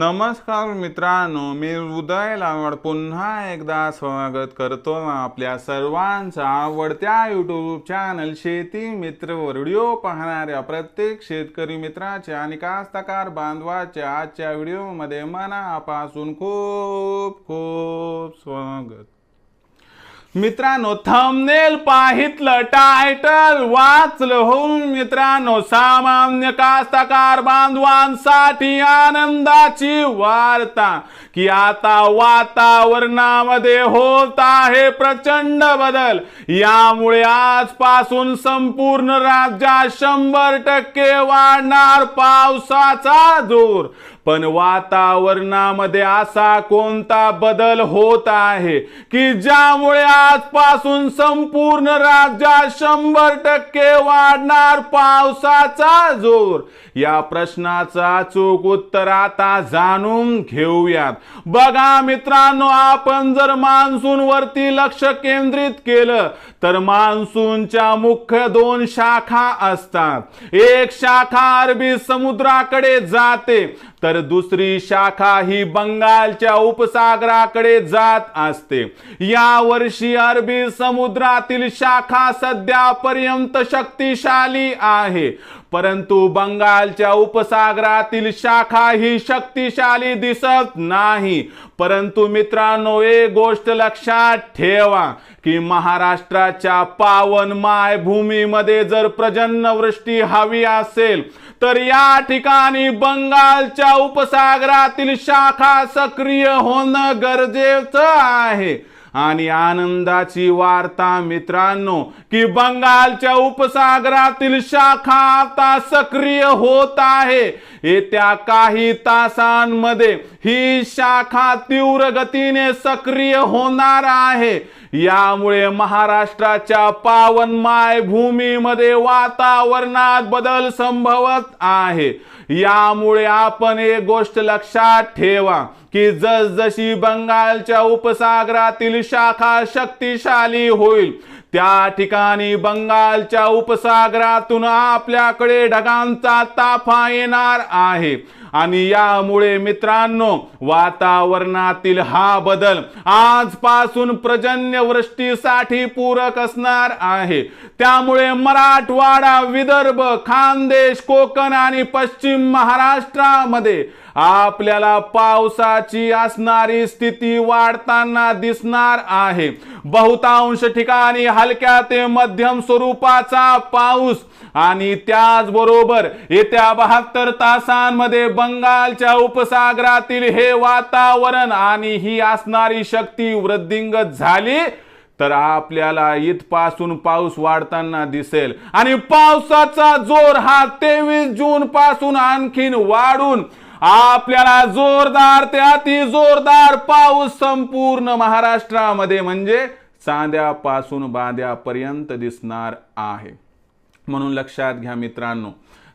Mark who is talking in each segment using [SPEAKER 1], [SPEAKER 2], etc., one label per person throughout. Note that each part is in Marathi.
[SPEAKER 1] नमस्कार मित्रांनो, मी उदय लावड पुन्हा एकदा स्वागत करतो आपल्या सर्वांचा आवडत्या यूट्यूब चॅनल शेती मित्र वर व्हिडिओ पाहणाऱ्या प्रत्येक शेतकरी मित्राचे आणि कास्तकार बांधवाचे आजच्या व्हिडिओमध्ये मनापासून खूप खूप स्वागत। मित्रांनो, थंबनेल पाहितलं, टायटल वाचलं हो मित्रांनो, सामान्य कास्तकार बांधवांसाठी आनंदाची वार्ता की आता वातावरणामध्ये होत आहे प्रचंड बदल। यामुळे आजपासून संपूर्ण राज्यात 100% वाढणार पावसाचा जोर। पण वातावरणामध्ये असा कोणता बदल होत आहे की ज्यामुळे आजपासून संपूर्ण राज्यात 100% वाढणार पावसाचा जोर? या प्रश्नाचं अचूक उत्तर आता जाणून घेऊयात। बघा मित्रांनो, आपण जर मान्सून वरती लक्ष केंद्रित केलं तर मान्सूनच्या मुख्य 2 शाखा असतात। एक शाखा अरबी समुद्राकडे जाते तर दुसरी शाखा ही बंगालच्या उपसागराकडे जात असते। या वर्षी अरबी समुद्रातील शाखा सध्यापर्यंत शक्तिशाली आहे, परंतु बंगालच्या उपसागरातील शाखा ही शक्तिशाली दिसत नाही। परंतु मित्रांनो, एक गोष्ट लक्षात ठेवा की महाराष्ट्राच्या पावन मायभूमीमध्ये जर पर्जन्यवृष्टी हवी असेल तर या ठिकाणी बंगालच्या उपसागरातील शाखा सक्रिय होणं गरजेचं आहे। आणि आनंदाची वार्ता मित्रांनो की बंगालच्या उपसागरातील शाखा आता सक्रिय होत आहे। येत्या काही तासांमध्ये ही शाखा तीव्र गतीने सक्रिय होणार आहे। यामुळे महाराष्ट्राच्या पावन मायभूमीमध्ये वातावरणात बदल संभवत आहे। यामुळे आपण एक गोष्ट लक्षात ठेवा की जसजशी बंगालच्या उपसागरातील शाखा शक्तिशाली होईल त्या ठिकाणी बंगालच्या उपसागरातून आपल्याकडे ढगांचा ताफा येणार आहे। आणि यामुळे मित्रांनो, वातावरणातील हा बदल आजपासून पर्जन्यवृष्टीसाठी पूरक असणार आहे। त्यामुळे मराठवाडा, विदर्भ, खानदेश, कोकण आणि पश्चिम महाराष्ट्रामध्ये आपल्याला पावसाची असणारी स्थिती वाढताना दिसणार आहे। बहुतांश ठिकाणी हलक्या ते मध्यम स्वरूपाचा पाऊस आणि त्याचबरोबर येत्या 72 तासांमध्ये बंगालच्या उपसागरातील हे वातावरण आणि ही असणारी शक्ती वृद्धिंगत झाली तर आपल्याला इथपासून पाऊस वाढताना दिसेल। आणि पावसाचा जोर हा 23 जून पासून आणखीन वाढून आपल्याला जोरदार ते अति जोरदार पाऊस संपूर्ण महाराष्ट्रामध्ये म्हणजे चांद्यापासून बांद्यापर्यंत दिसणार आहे। म्हणून लक्षात घ्या मित्रांनो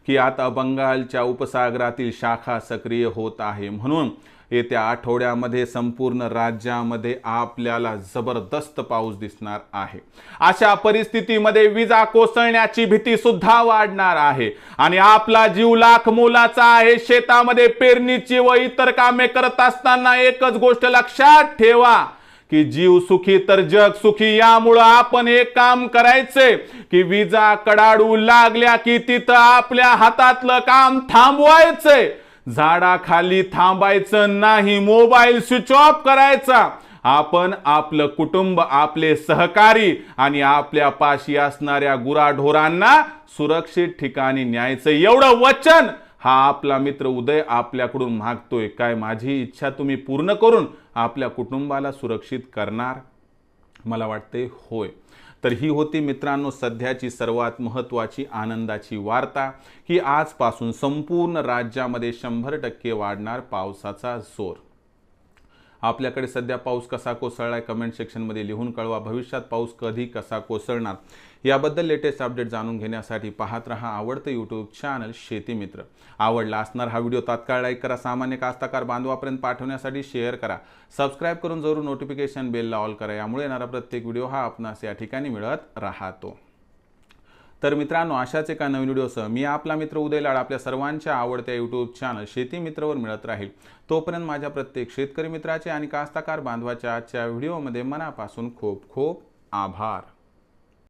[SPEAKER 1] की आता बंगालच्या उपसागरातील शाखा सक्रिय होत आहे। म्हणून येत्या आठवड्यामध्ये संपूर्ण राज्यामध्ये आपल्याला जबरदस्त पाऊस दिसणार आहे। अशा परिस्थितीमध्ये विजा कोसळण्याची भीती सुद्धा वाढणार आहे आणि आपला जीव लाख मोलाचा आहे। शेतामध्ये पेरणीची व इतर कामे करत असताना एकच गोष्ट लक्षात ठेवा की जीव सुखी तर जग सुखी। यामुळे आपण एक काम करायचे की विजा कडाडू लागल्या की तिथं आपल्या हातातलं काम थांबवायचंय, झाडाखाली थांबायचं नाही, मोबाईल स्विच ऑफ करायचा। आपण आपलं कुटुंब, आपले सहकारी आणि आपल्या पाशी असणाऱ्या गुराढोरांना सुरक्षित ठिकाणी न्यायचं, एवढं वचन हा आपला मित्र उदय आपल्याकडून मागतोय। काय माझी इच्छा तुम्ही पूर्ण करून आपल्या कुटुंबाला सुरक्षित करणार? मला वाटते होय। तर ही होती मित्रांनो सध्याची सर्वात महत्त्वाची आनंदाची वार्ता की आजपासून संपूर्ण राज्यामध्ये 100% वाढणार पावसाचा जोर। आपल्याकडे सध्या पाऊस कसा कोसळलाय कमेंट सेक्शनमध्ये लिहून कळवा। भविष्यात पाऊस कधी कसा कोसळणार याबद्दल लेटेस्ट अपडेट जाणून घेण्यासाठी पाहत रहा आवडतं यूट्यूब चॅनल शेती मित्र। आवडला असणार हा व्हिडिओ तात्काळ लाईक करा, सामान्य कास्तकार बांधवापर्यंत पाठवण्यासाठी शेअर करा, सबस्क्राइब करून जरूर नोटिफिकेशन बेलला ऑल करा। यामुळे येणारा प्रत्येक व्हिडिओ हा आपणास या ठिकाणी मिळत राहतो। तर मित्रांनो, अशाच एका नवीन व्हिडिओसह मी आपला मित्र उदय लाड आपल्या सर्वांच्या आवडत्या यूट्यूब चॅनल शेती मित्रवर मिळत राहील. तोपर्यंत माझ्या प्रत्येक शेतकरी मित्राचे आणि कास्तकार बांधवाच्या आजच्या व्हिडिओमध्ये मनापासून खूप खूप आभार.